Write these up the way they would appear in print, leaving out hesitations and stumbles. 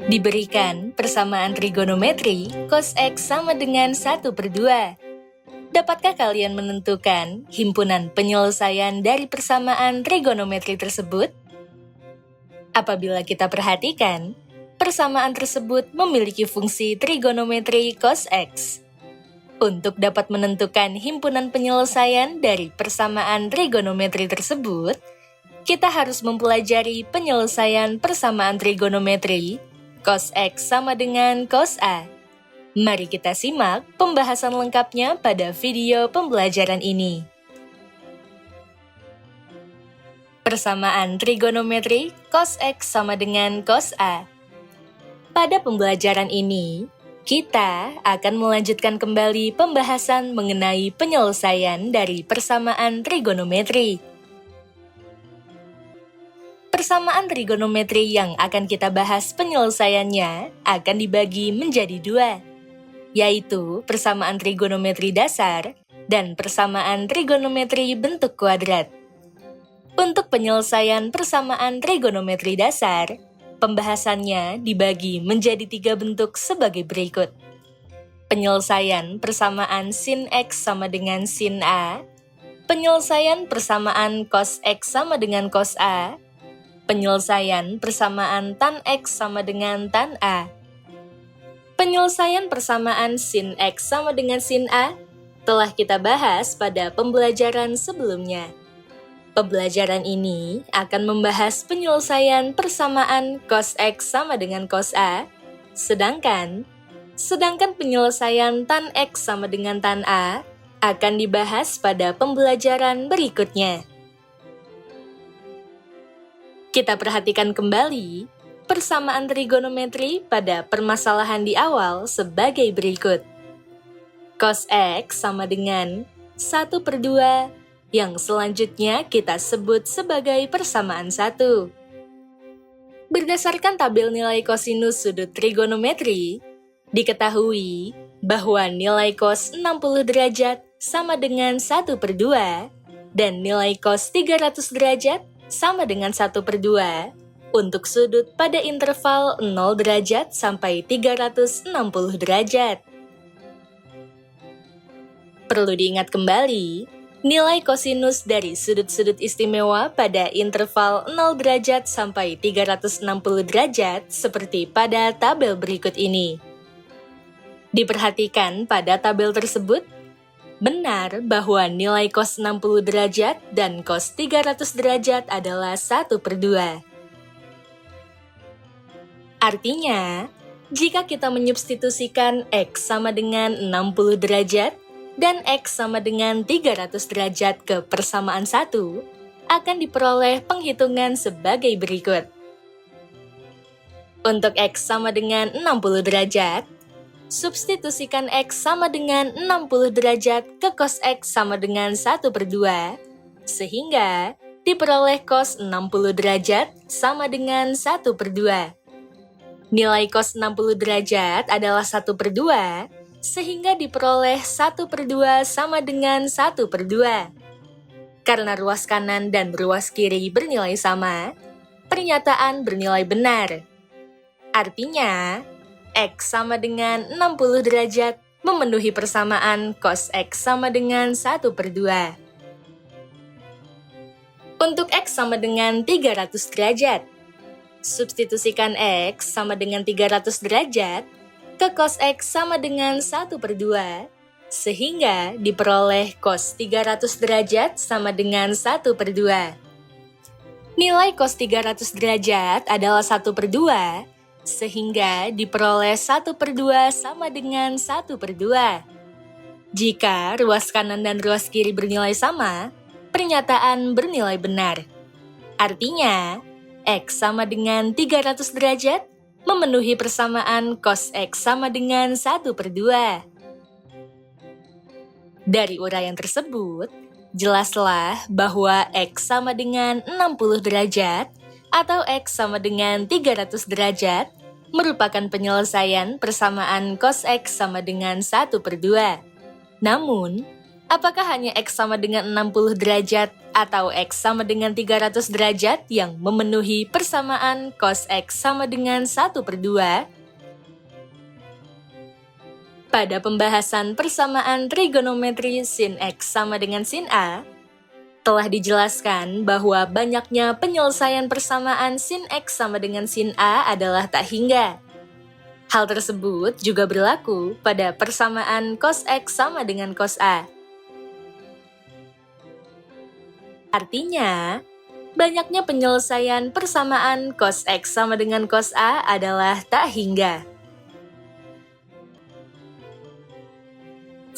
Diberikan persamaan trigonometri, cos X sama dengan 1/2. Dapatkah kalian menentukan himpunan penyelesaian dari persamaan trigonometri tersebut? Apabila kita perhatikan, persamaan tersebut memiliki fungsi trigonometri cos X. Untuk dapat menentukan himpunan penyelesaian dari persamaan trigonometri tersebut, kita harus mempelajari penyelesaian persamaan trigonometri cos X sama dengan cos A. Mari kita simak pembahasan lengkapnya pada video pembelajaran ini. Persamaan trigonometri cos X sama dengan cos A. Pada pembelajaran ini, kita akan melanjutkan kembali pembahasan mengenai penyelesaian dari persamaan trigonometri. Persamaan trigonometri yang akan kita bahas penyelesaiannya akan dibagi menjadi dua, yaitu persamaan trigonometri dasar dan persamaan trigonometri bentuk kuadrat. Untuk penyelesaian persamaan trigonometri dasar, pembahasannya dibagi menjadi 3 bentuk sebagai berikut. Penyelesaian persamaan sin X sama dengan sin A, penyelesaian persamaan cos X sama dengan cos A, penyelesaian persamaan tan X sama dengan tan A. Penyelesaian persamaan sin X sama dengan sin A telah kita bahas pada pembelajaran sebelumnya. Pembelajaran ini akan membahas penyelesaian persamaan cos X sama dengan cos A, sedangkan penyelesaian tan X sama dengan tan A akan dibahas pada pembelajaran berikutnya. Kita perhatikan kembali persamaan trigonometri pada permasalahan di awal sebagai berikut. Cos X sama dengan 1/2, yang selanjutnya kita sebut sebagai persamaan 1. Berdasarkan tabel nilai kosinus sudut trigonometri, diketahui bahwa nilai cos 60 derajat sama dengan 1/2 dan nilai cos 300 derajat sama dengan 1/2 untuk sudut pada interval 0 derajat sampai 360 derajat. Perlu diingat kembali, nilai kosinus dari sudut-sudut istimewa pada interval 0 derajat sampai 360 derajat seperti pada tabel berikut ini. Diperhatikan pada tabel tersebut, benar bahwa nilai cos 60 derajat dan cos 300 derajat adalah 1/2. Artinya, jika kita menyubstitusikan X sama dengan 60 derajat dan X sama dengan 300 derajat ke persamaan 1, akan diperoleh penghitungan sebagai berikut. Untuk X sama dengan 60 derajat, substitusikan X sama dengan 60 derajat ke cos X sama dengan 1/2, sehingga diperoleh cos 60 derajat sama dengan 1/2. Nilai cos 60 derajat adalah 1/2, sehingga diperoleh 1/2 sama dengan 1/2. Karena ruas kanan dan ruas kiri bernilai sama, pernyataan bernilai benar. Artinya, X sama dengan 60 derajat memenuhi persamaan cos X sama dengan 1/2. Untuk X sama dengan 300 derajat, substitusikan X sama dengan 300 derajat ke cos X sama dengan 1/2, sehingga diperoleh cos 300 derajat sama dengan 1/2. Nilai cos 300 derajat adalah 1/2, sehingga diperoleh 1/2 sama dengan 1/2. Jika ruas kanan dan ruas kiri bernilai sama, pernyataan bernilai benar. Artinya, X sama dengan 300 derajat memenuhi persamaan cos X sama dengan 1/2. Dari uraian tersebut, jelaslah bahwa X sama dengan 60 derajat atau X sama dengan 300 derajat merupakan penyelesaian persamaan cos X sama dengan 1/2. Namun, Apakah hanya X sama dengan 60 derajat atau X sama dengan 300 derajat yang memenuhi persamaan cos X sama dengan 1/2? Pada pembahasan persamaan trigonometri sin X sama dengan sin A, telah dijelaskan bahwa banyaknya penyelesaian persamaan sin X sama dengan sin A adalah tak hingga. Hal tersebut juga berlaku pada persamaan cos X sama dengan cos A. Artinya, banyaknya penyelesaian persamaan cos X sama dengan cos A adalah tak hingga.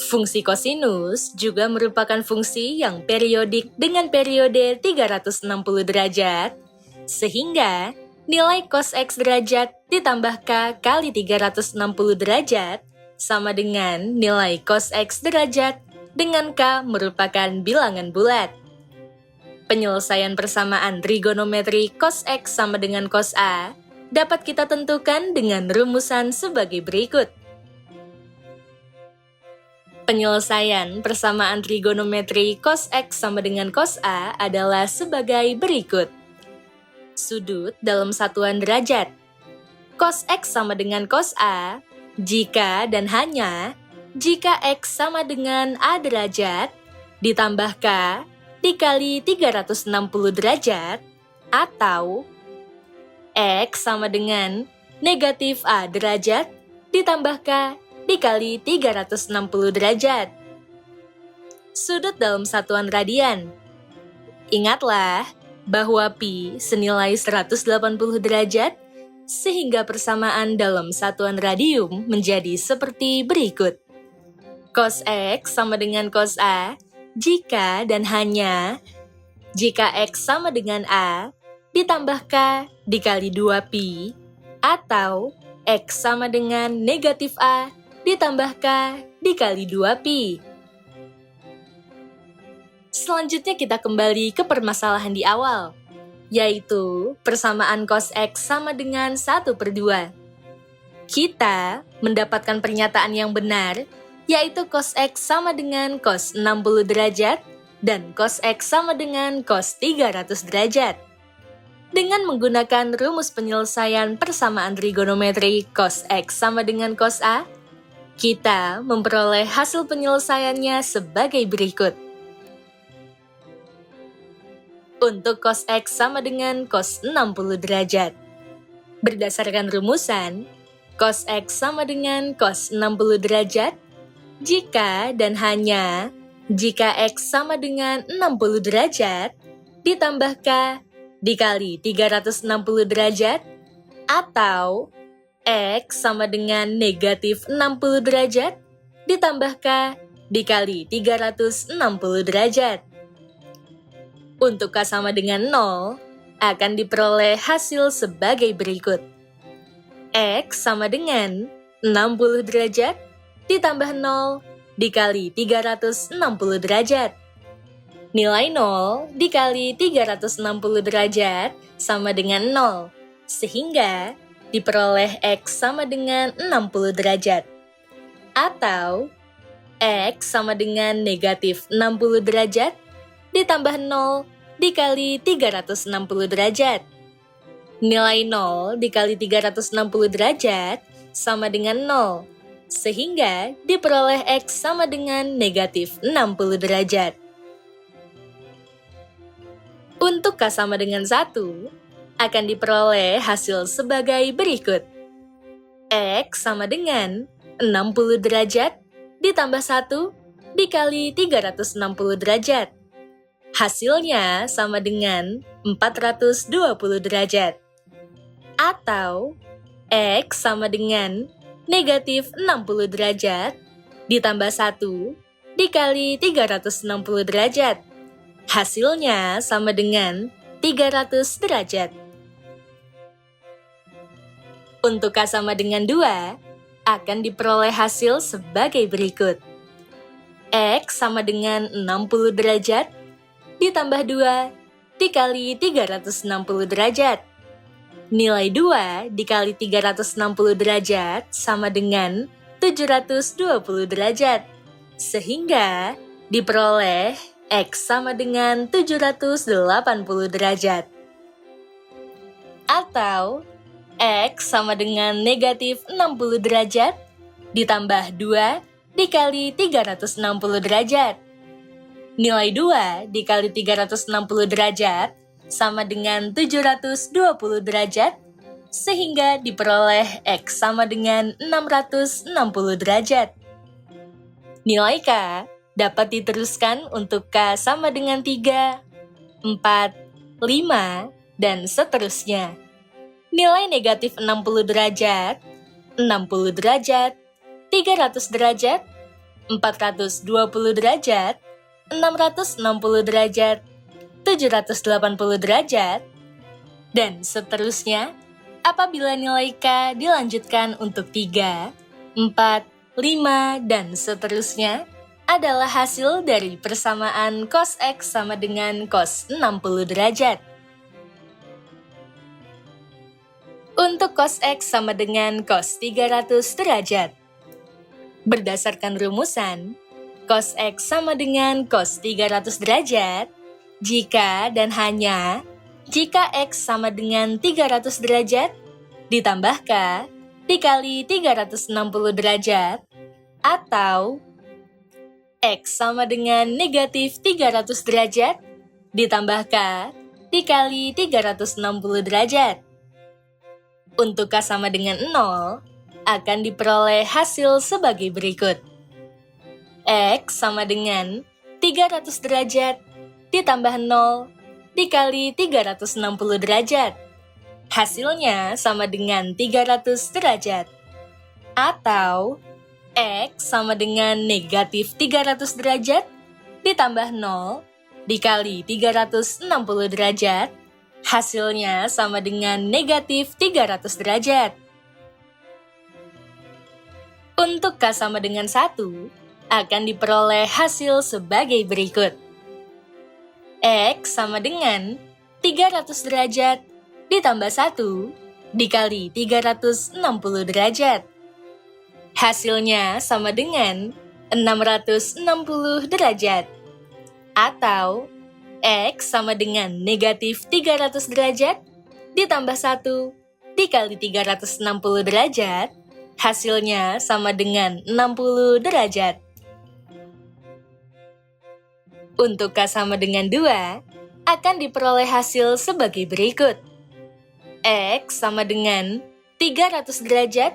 Fungsi kosinus juga merupakan fungsi yang periodik dengan periode 360 derajat, sehingga nilai cos X derajat ditambah K kali 360 derajat sama dengan nilai cos X derajat dengan K merupakan bilangan bulat. Penyelesaian persamaan trigonometri cos X sama dengan cos A dapat kita tentukan dengan rumusan sebagai berikut. Penyelesaian persamaan trigonometri cos X sama dengan cos A adalah sebagai berikut. Sudut dalam satuan derajat. Cos X sama dengan cos A jika dan hanya jika X sama dengan A derajat ditambah K dikali 360 derajat atau X sama dengan negatif A derajat ditambah K dikali 360 derajat. Sudut dalam satuan radian. Ingatlah bahwa pi senilai 180 derajat, sehingga persamaan dalam satuan radium menjadi seperti berikut. Cos X sama dengan cos A jika dan hanya jika X sama dengan A ditambah K dikali 2pi atau X sama dengan negatif A ditambah K dikali 2pi. Selanjutnya kita kembali ke permasalahan di awal, yaitu persamaan cos X sama dengan 1/2. Kita mendapatkan pernyataan yang benar, yaitu cos X sama dengan cos 60 derajat dan cos X sama dengan cos 300 derajat. Dengan menggunakan rumus penyelesaian persamaan trigonometri cos X sama dengan cos A, kita memperoleh hasil penyelesaiannya sebagai berikut. Untuk cos X sama dengan cos 60 derajat. Berdasarkan rumusan, cos X sama dengan cos 60 derajat jika dan hanya jika X sama dengan 60 derajat ditambah K dikali 360 derajat atau X sama dengan negatif 60 derajat ditambah K dikali 360 derajat. Untuk K sama dengan 0, akan diperoleh hasil sebagai berikut. X sama dengan 60 derajat ditambah 0 dikali 360 derajat. Nilai 0 dikali 360 derajat sama dengan 0, sehingga diperoleh X sama dengan 60 derajat. Atau X sama dengan negatif 60 derajat ditambah 0 dikali 360 derajat. Nilai 0 dikali 360 derajat sama dengan 0, sehingga diperoleh X sama dengan negatif 60 derajat. Untuk K sama dengan 1, akan diperoleh hasil sebagai berikut. X sama dengan 60 derajat ditambah 1 dikali 360 derajat. Hasilnya sama dengan 420 derajat. Atau X sama dengan negatif 60 derajat ditambah 1 dikali 360 derajat. Hasilnya sama dengan 300 derajat. Untuk K sama dengan 2, akan diperoleh hasil sebagai berikut. X sama dengan 60 derajat ditambah 2 dikali 360 derajat. Nilai 2 dikali 360 derajat sama dengan 720 derajat. Sehingga diperoleh X sama dengan 780 derajat. Atau X sama dengan negatif 60 derajat ditambah 2 dikali 360 derajat. Nilai 2 dikali 360 derajat sama dengan 720 derajat, sehingga diperoleh X sama dengan 660 derajat. Nilai K dapat diteruskan untuk K sama dengan 3, 4, 5, dan seterusnya. Nilai negatif 60 derajat, 60 derajat, 300 derajat, 420 derajat, 660 derajat, 780 derajat, dan seterusnya apabila nilai K dilanjutkan untuk 3, 4, 5, dan seterusnya adalah hasil dari persamaan cos X sama dengan cos 60 derajat. Untuk cos X sama dengan cos 300 derajat. Berdasarkan rumusan, cos X sama dengan cos 300 derajat jika dan hanya jika X sama dengan 300 derajat ditambah K dikali 360 derajat atau X sama dengan negatif 300 derajat ditambah K dikali 360 derajat. Untuk K sama dengan 0, akan diperoleh hasil sebagai berikut. X sama dengan 300 derajat ditambah 0 dikali 360 derajat. Hasilnya sama dengan 300 derajat. Atau X sama dengan negatif 300 derajat ditambah 0 dikali 360 derajat. Hasilnya sama dengan negatif 300 derajat. Untuk K sama dengan 1, akan diperoleh hasil sebagai berikut. X sama dengan 300 derajat ditambah 1 dikali 360 derajat. Hasilnya sama dengan 660 derajat. Atau X sama dengan negatif 300 derajat ditambah 1 dikali 360 derajat, hasilnya sama dengan 60 derajat. Untuk K sama dengan 2, akan diperoleh hasil sebagai berikut. X sama dengan 300 derajat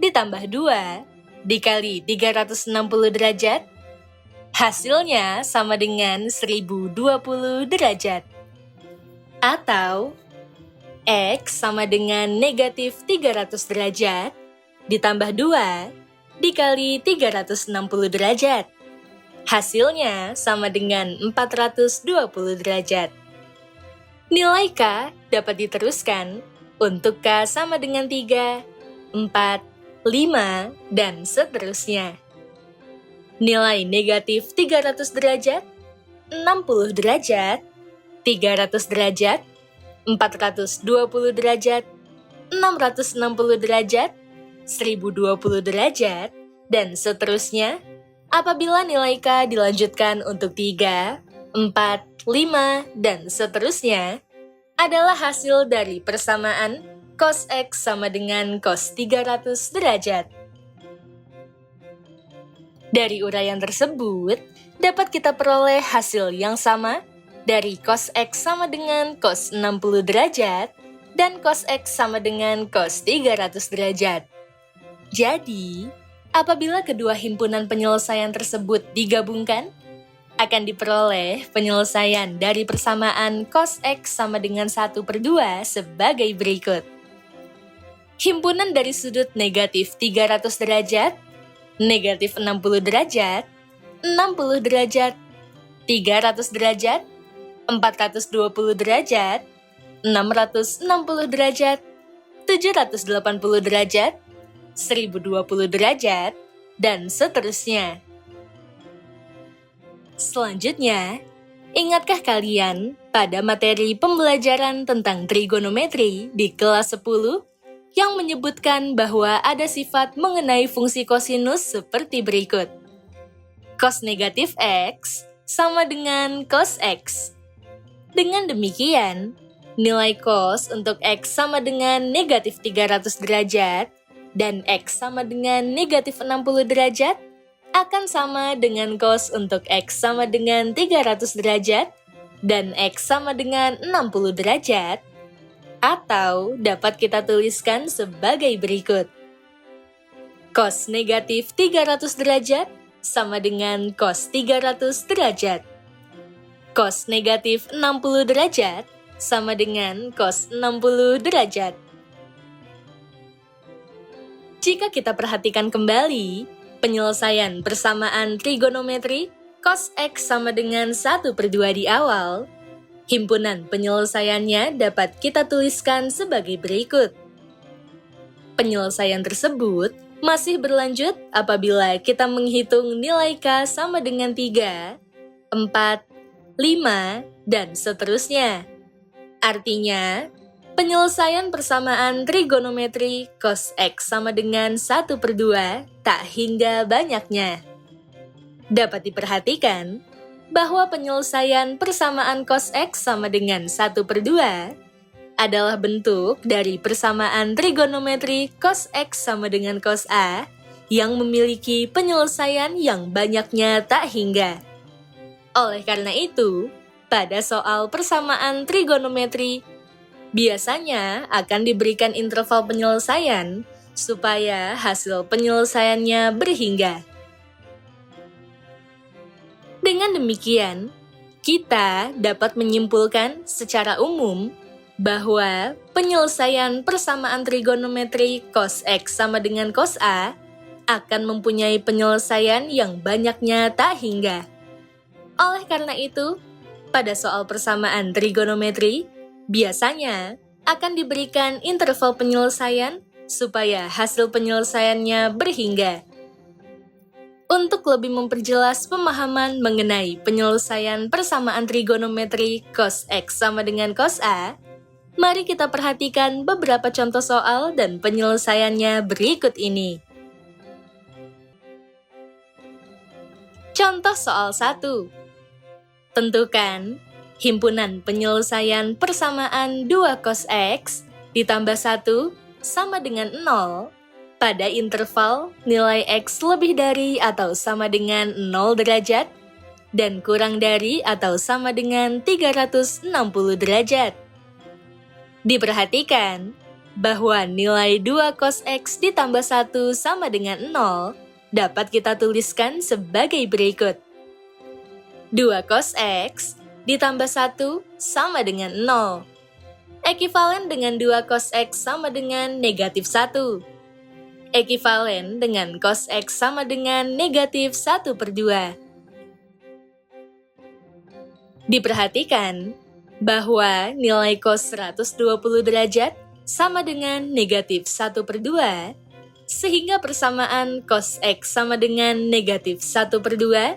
ditambah 2 dikali 360 derajat, hasilnya sama dengan 1020 derajat. Atau X sama dengan negatif 300 derajat ditambah 2 dikali 360 derajat. Hasilnya sama dengan 420 derajat. Nilai K dapat diteruskan untuk K sama dengan 3, 4, 5, dan seterusnya. Nilai negatif 300 derajat, 60 derajat, 300 derajat, 420 derajat, 660 derajat, 1020 derajat, dan seterusnya apabila nilai K dilanjutkan untuk 3, 4, 5, dan seterusnya adalah hasil dari persamaan cos X sama dengan cos 300 derajat. Dari uraian tersebut, dapat kita peroleh hasil yang sama dari cos X sama dengan cos 60 derajat dan cos X sama dengan cos 300 derajat. Jadi, apabila kedua himpunan penyelesaian tersebut digabungkan, akan diperoleh penyelesaian dari persamaan cos X sama dengan 1/2 sebagai berikut. Himpunan dari sudut negatif 300 derajat, negatif 60 derajat, 60 derajat, 300 derajat, 420 derajat, 660 derajat, 780 derajat, 1020 derajat, dan seterusnya. Selanjutnya, ingatkah kalian pada materi pembelajaran tentang trigonometri di kelas 10 yang menyebutkan bahwa ada sifat mengenai fungsi kosinus seperti berikut. Cos negatif X sama dengan cos X. Dengan demikian, nilai cos untuk X sama dengan negatif 300 derajat dan X sama dengan negatif 60 derajat akan sama dengan cos untuk X sama dengan 300 derajat dan X sama dengan 60 derajat, atau dapat kita tuliskan sebagai berikut. Cos negatif 300 derajat sama dengan cos 300 derajat. Cos negatif 60 derajat sama dengan cos 60 derajat. Jika kita perhatikan kembali, penyelesaian persamaan trigonometri cos X sama dengan 1/2 di awal, himpunan penyelesaiannya dapat kita tuliskan sebagai berikut. Penyelesaian tersebut masih berlanjut apabila kita menghitung nilai K sama dengan 3, 4, 5, dan seterusnya. Artinya, penyelesaian persamaan trigonometri cos X sama dengan 1/2 tak hingga banyaknya. Dapat diperhatikan bahwa penyelesaian persamaan cos X sama dengan 1/2 adalah bentuk dari persamaan trigonometri cos X sama dengan cos A yang memiliki penyelesaian yang banyaknya tak hingga. Oleh karena itu, pada soal persamaan trigonometri, biasanya akan diberikan interval penyelesaian supaya hasil penyelesaiannya berhingga. Dengan demikian, kita dapat menyimpulkan secara umum bahwa penyelesaian persamaan trigonometri cos X sama dengan cos A akan mempunyai penyelesaian yang banyaknya tak hingga. Oleh karena itu, pada soal persamaan trigonometri, biasanya akan diberikan interval penyelesaian supaya hasil penyelesaiannya berhingga. Untuk lebih memperjelas pemahaman mengenai penyelesaian persamaan trigonometri cos X sama dengan cos A, mari kita perhatikan beberapa contoh soal dan penyelesaiannya berikut ini. Contoh soal 1. Tentukan himpunan penyelesaian persamaan 2 cos X ditambah 1 sama dengan 0 pada interval nilai X lebih dari atau sama dengan 0 derajat dan kurang dari atau sama dengan 360 derajat. Diperhatikan bahwa nilai 2 cos X ditambah 1 sama dengan 0 dapat kita tuliskan sebagai berikut. 2 cos X ditambah 1 sama dengan 0. Ekivalen dengan 2 cos X sama dengan negatif 1. Ekivalen dengan cos X sama dengan negatif 1/2. Diperhatikan bahwa nilai cos 120 derajat sama dengan negatif 1/2, sehingga persamaan cos X sama dengan negatif 1/2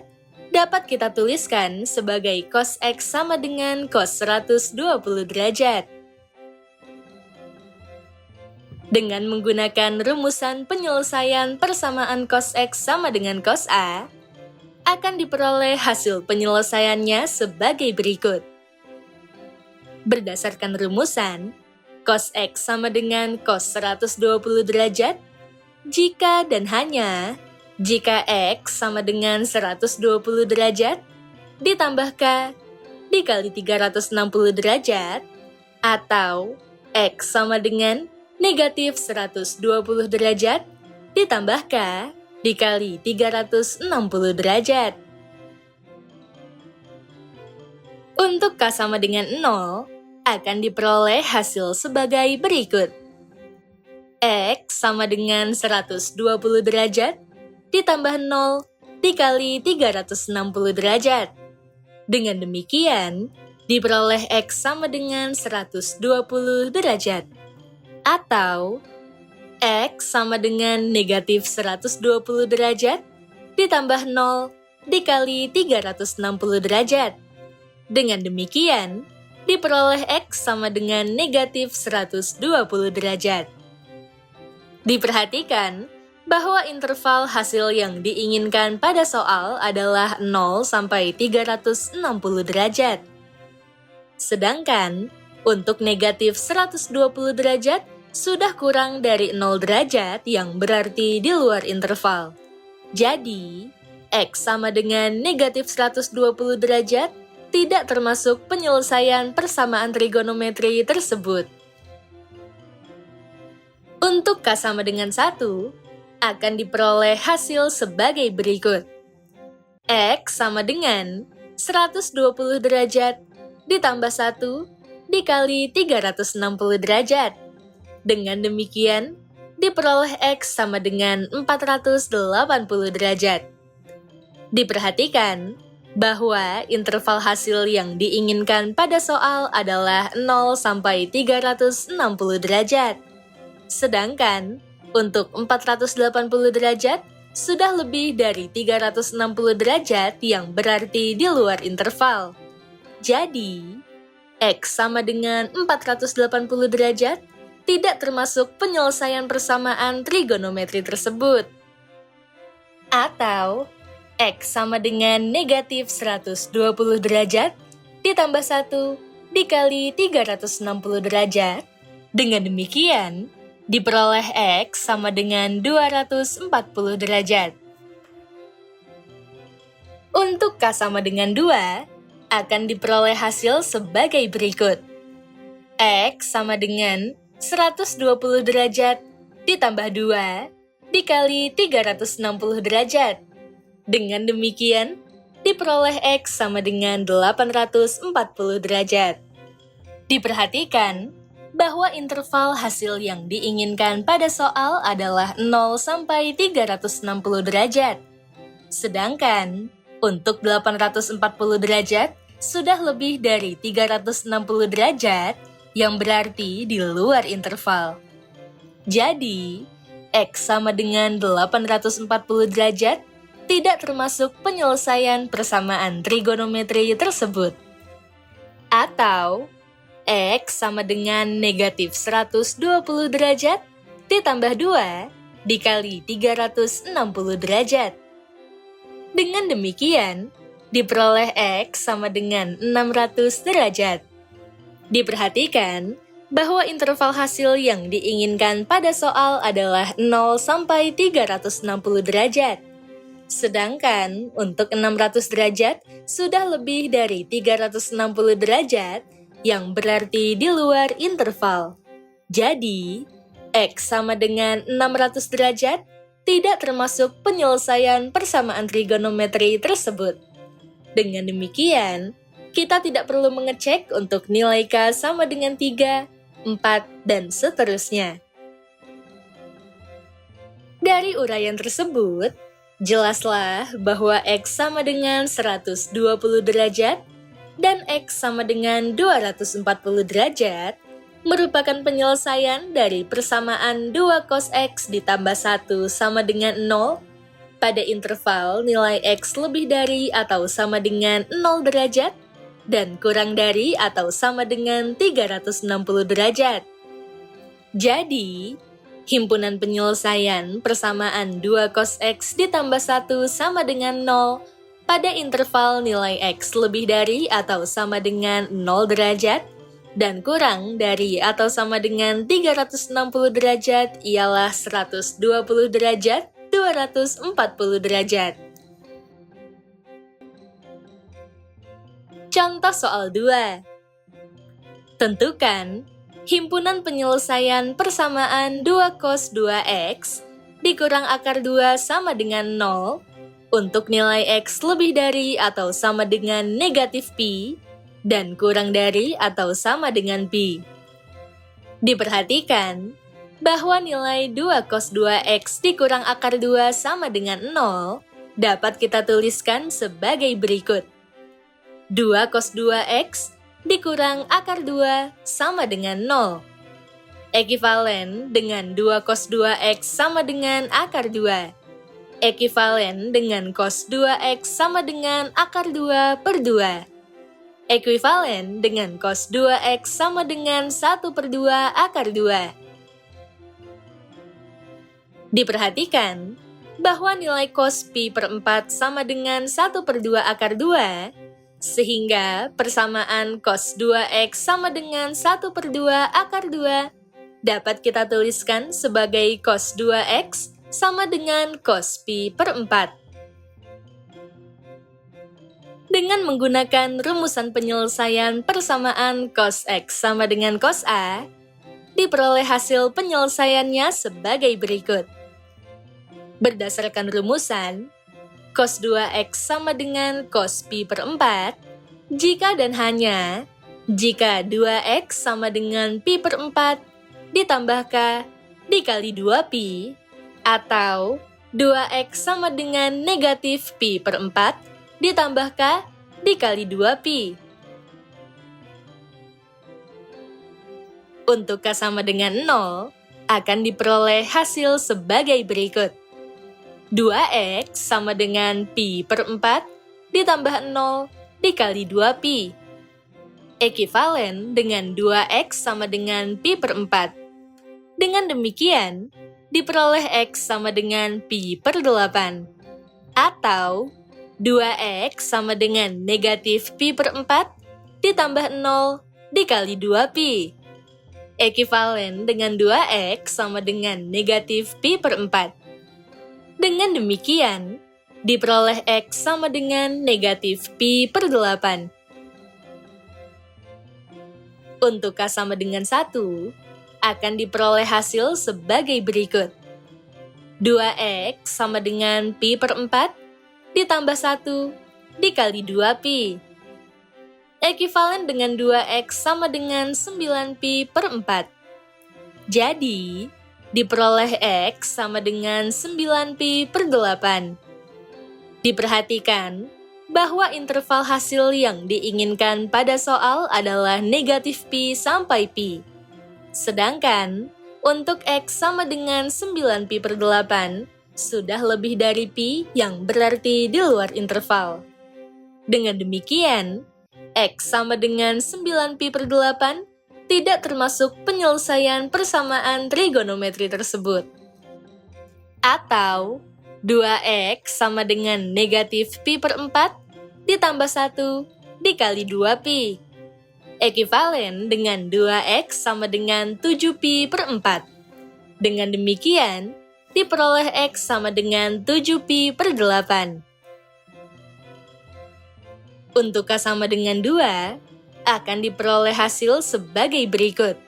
dapat kita tuliskan sebagai cos X sama dengan cos 120 derajat. Dengan menggunakan rumusan penyelesaian persamaan cos X sama dengan cos A, akan diperoleh hasil penyelesaiannya sebagai berikut. Berdasarkan rumusan, cos X sama dengan cos 120 derajat jika dan hanya jika X sama dengan 120 derajat ditambah K dikali 360 derajat atau X sama dengan negatif 120 derajat ditambah K dikali 360 derajat. Untuk K sama dengan 0 akan diperoleh hasil sebagai berikut. X sama dengan 120 derajat ditambah 0 dikali 360 derajat. Dengan demikian, diperoleh X sama dengan 120 derajat. Atau, X sama dengan negatif 120 derajat ditambah 0 dikali 360 derajat. Dengan demikian, diperoleh X sama dengan negatif 120 derajat. Diperhatikan bahwa interval hasil yang diinginkan pada soal adalah 0 sampai 360 derajat. Sedangkan, untuk negatif 120 derajat, sudah kurang dari 0 derajat yang berarti di luar interval. Jadi, X sama dengan negatif 120 derajat tidak termasuk penyelesaian persamaan trigonometri tersebut. Untuk K sama dengan 1, akan diperoleh hasil sebagai berikut. X sama dengan 120 derajat ditambah 1 dikali 360 derajat. Dengan demikian, diperoleh X sama dengan 480 derajat. Diperhatikan bahwa interval hasil yang diinginkan pada soal adalah 0 sampai 360 derajat. Sedangkan, untuk 480 derajat, sudah lebih dari 360 derajat yang berarti di luar interval. Jadi, X sama dengan 480 derajat tidak termasuk penyelesaian persamaan trigonometri tersebut. Atau, X sama dengan negatif 120 derajat ditambah 1 dikali 360 derajat. Dengan demikian, diperoleh X sama dengan 240 derajat. Untuk K sama dengan 2, akan diperoleh hasil sebagai berikut. X sama dengan 120 derajat ditambah 2 dikali 360 derajat. Dengan demikian, diperoleh X sama dengan 840 derajat. Diperhatikan bahwa interval hasil yang diinginkan pada soal adalah 0 sampai 360 derajat. Sedangkan, untuk 840 derajat, sudah lebih dari 360 derajat, yang berarti di luar interval. Jadi, X sama dengan 840 derajat tidak termasuk penyelesaian persamaan trigonometri tersebut. Atau, X sama dengan negatif 120 derajat ditambah 2 dikali 360 derajat. Dengan demikian, diperoleh X sama dengan 600 derajat. Diperhatikan bahwa interval hasil yang diinginkan pada soal adalah 0 sampai 360 derajat. Sedangkan untuk 600 derajat sudah lebih dari 360 derajat, yang berarti di luar interval. Jadi, X sama dengan 600 derajat tidak termasuk penyelesaian persamaan trigonometri tersebut. Dengan demikian, kita tidak perlu mengecek untuk nilai K sama dengan 3, 4, dan seterusnya. Dari uraian tersebut, jelaslah bahwa X sama dengan 120 derajat dan X sama dengan 240 derajat merupakan penyelesaian dari persamaan 2 cos X ditambah 1 sama dengan 0 pada interval nilai X lebih dari atau sama dengan 0 derajat dan kurang dari atau sama dengan 360 derajat. Jadi, himpunan penyelesaian persamaan 2 cos X ditambah 1 sama dengan 0 pada interval nilai X lebih dari atau sama dengan 0 derajat dan kurang dari atau sama dengan 360 derajat ialah 120 derajat, 240 derajat. Contoh soal 2. Tentukan himpunan penyelesaian persamaan 2 cos 2X dikurang akar 2 sama dengan 0 untuk nilai X lebih dari atau sama dengan negatif Pi dan kurang dari atau sama dengan Pi. Diperhatikan bahwa nilai 2 cos 2X dikurang akar 2 sama dengan 0 dapat kita tuliskan sebagai berikut. 2 cos 2X dikurang akar 2 sama dengan 0. Ekivalen dengan 2 cos 2X sama dengan akar 2. Ekivalen dengan cos 2X sama dengan akar 2 per 2. Ekivalen dengan cos 2X sama dengan 1 per 2 akar 2. Diperhatikan bahwa nilai cos pi per 4 sama dengan 1/2 akar 2, sehingga persamaan cos 2x sama dengan 1/2 akar 2 dapat kita tuliskan sebagai cos 2x sama dengan cos pi per 4. Dengan menggunakan rumusan penyelesaian persamaan cos x sama dengan cos A, diperoleh hasil penyelesaiannya sebagai berikut. Berdasarkan rumusan, cos 2x sama dengan cos pi per 4, jika dan hanya jika 2x sama dengan pi per 4 ditambah k dikali 2pi, atau 2x sama dengan negatif pi per 4 ditambah k dikali 2pi. Untuk k sama dengan 0, akan diperoleh hasil sebagai berikut. 2x sama dengan pi per 4 ditambah 0 dikali 2pi. Ekivalen dengan 2x sama dengan pi per 4. Dengan demikian, diperoleh x sama dengan pi per 8. Atau 2x sama dengan negatif pi per 4 ditambah 0 dikali 2pi. Ekivalen dengan 2x sama dengan negatif pi per 4. Dengan demikian, diperoleh x sama dengan negatif pi per 8. Untuk k sama dengan 1, akan diperoleh hasil sebagai berikut. 2x sama dengan pi per 4 ditambah 1 dikali 2pi. Ekivalen dengan 2x sama dengan 9pi per 4. Jadi, diperoleh x sama dengan 9pi per 8. Diperhatikan bahwa interval hasil yang diinginkan pada soal adalah negatif pi sampai pi. Sedangkan, untuk x sama dengan 9pi per 8, sudah lebih dari pi yang berarti di luar interval. Dengan demikian, x sama dengan 9pi per 8 tidak termasuk penyelesaian persamaan trigonometri tersebut. Atau, 2x sama dengan negatif pi per 4 ditambah 1 dikali 2pi. Ekivalen dengan 2x sama dengan 7pi per 4. Dengan demikian, diperoleh x sama dengan 7pi per 8. Untuk k sama dengan 2, akan diperoleh hasil sebagai berikut.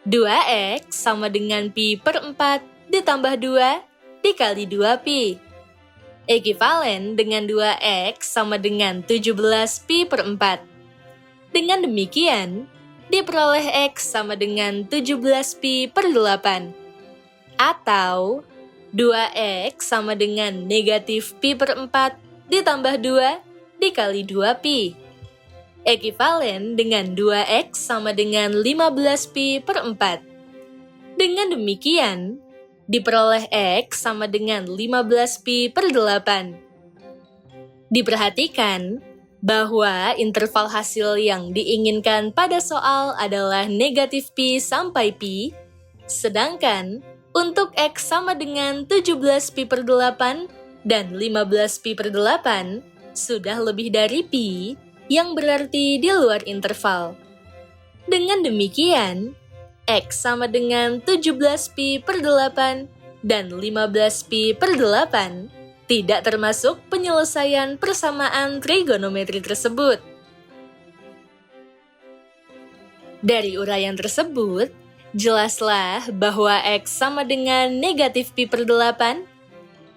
2x sama dengan pi per 4 ditambah 2 dikali 2pi. Ekivalen dengan 2x sama dengan 17pi per 4. Dengan demikian, diperoleh x sama dengan 17pi per 8. Atau 2x sama dengan negatif pi per 4 ditambah 2 dikali 2pi. Ekivalen dengan 2x sama dengan 15pi per 4. Dengan demikian, diperoleh x sama dengan 15pi per 8. Diperhatikan bahwa interval hasil yang diinginkan pada soal adalah negatif pi sampai pi, sedangkan untuk x sama dengan 17pi per 8 dan 15pi per 8 sudah lebih dari pi, yang berarti di luar interval. Dengan demikian, x sama dengan 17pi per 8 dan 15pi per 8 tidak termasuk penyelesaian persamaan trigonometri tersebut. Dari uraian tersebut, jelaslah bahwa x sama dengan negatif pi per 8,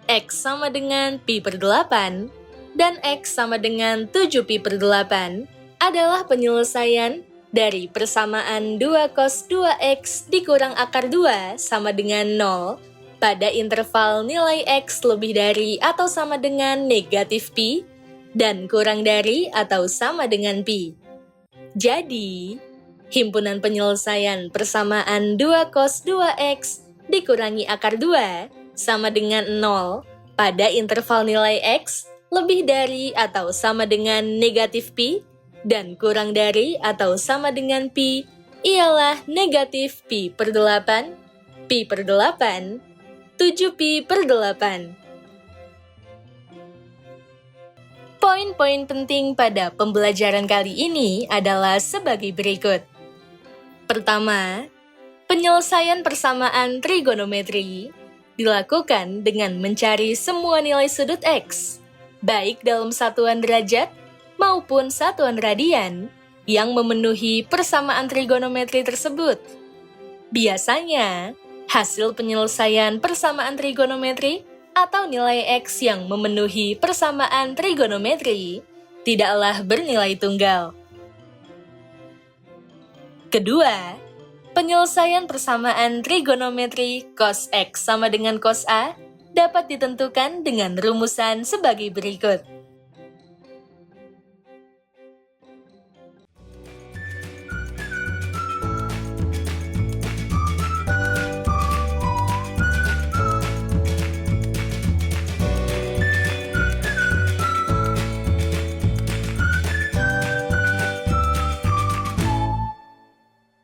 x sama dengan pi per 8, dan x sama dengan 7pi per 8 adalah penyelesaian dari persamaan 2 cos 2x dikurang akar 2 sama dengan 0 pada interval nilai x lebih dari atau sama dengan negatif pi dan kurang dari atau sama dengan pi. Jadi, himpunan penyelesaian persamaan 2 cos 2x dikurangi akar 2 sama dengan 0 pada interval nilai x lebih dari atau sama dengan negatif pi dan kurang dari atau sama dengan pi ialah negatif pi per 8, pi per 8, 7pi per 8. Poin-poin penting pada pembelajaran kali ini adalah sebagai berikut. Pertama, penyelesaian persamaan trigonometri dilakukan dengan mencari semua nilai sudut X, baik dalam satuan derajat maupun satuan radian, yang memenuhi persamaan trigonometri tersebut. Biasanya, hasil penyelesaian persamaan trigonometri atau nilai X yang memenuhi persamaan trigonometri tidaklah bernilai tunggal. Kedua, penyelesaian persamaan trigonometri cos X sama dengan cos A dapat ditentukan dengan rumusan sebagai berikut.